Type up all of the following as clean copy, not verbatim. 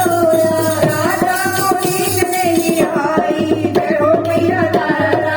राजा को नींद नहीं आई, जय हो मैया तारा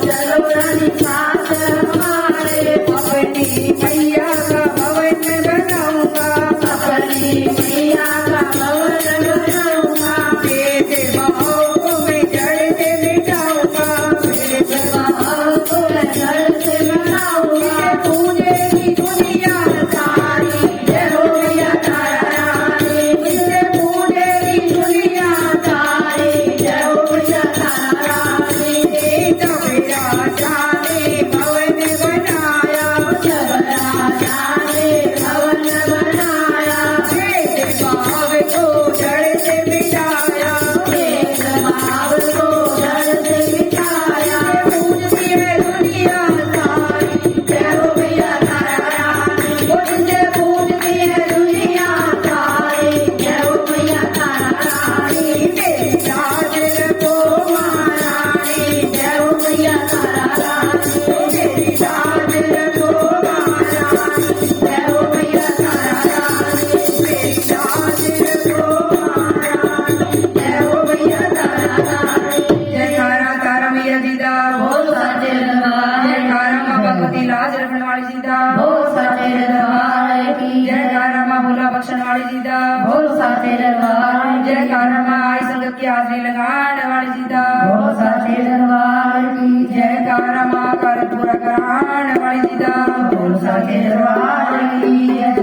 चलो रानी साथ हमारे, अपनी मैया का भवन बनाऊंगा, अपनी मैया का भवन बनाऊंगा, भेदभाव को मैं जड़ से मिटाऊंगा, भेदभाव को मैं जड़ से मिटाऊंगा। पूजेगी दुनिया सारी जय हो मैया तारा रानी, मुझसे पूजेगी दुनिया सारी जय हो मैया तारा रानी। बेटा मेरा जाने भवन बनाया, राजा ने भवन बनाया, भेदभाव को जड़ से मिटाया, भेदभाव को जड़ से मिटाया। पूजती है दुनिया सारी, जय हो मैया तारा रानी, मुझसे पूजती है दुनिया सारी जय हो मैया तारा रानी। मेरी चादर को महारानी जय हो मैया तारा रानी, मेरी चादर को महारानी जय हो मैया तारा रानी, मेरी चादर को जय हो मैया तारा रानी। जयकारा तारा मैया जी दा, बोल सच्चे दरबार जयकारा माँ भगवती लाज रखने वाली जी दा, बोल सच्चे दरबार की जय, जयकारा माँ भोला बख्शण वाली जी दा, बोल सच्चे दरबार की जय, जयकारा माँ आई संगत की हाजरी लगाने वाली जी दा, बोल सच्चे दरबार की जय, जयकारा माँ कर पूरा कराने वाली जी दा, बोल सच्चे दरबार की जय।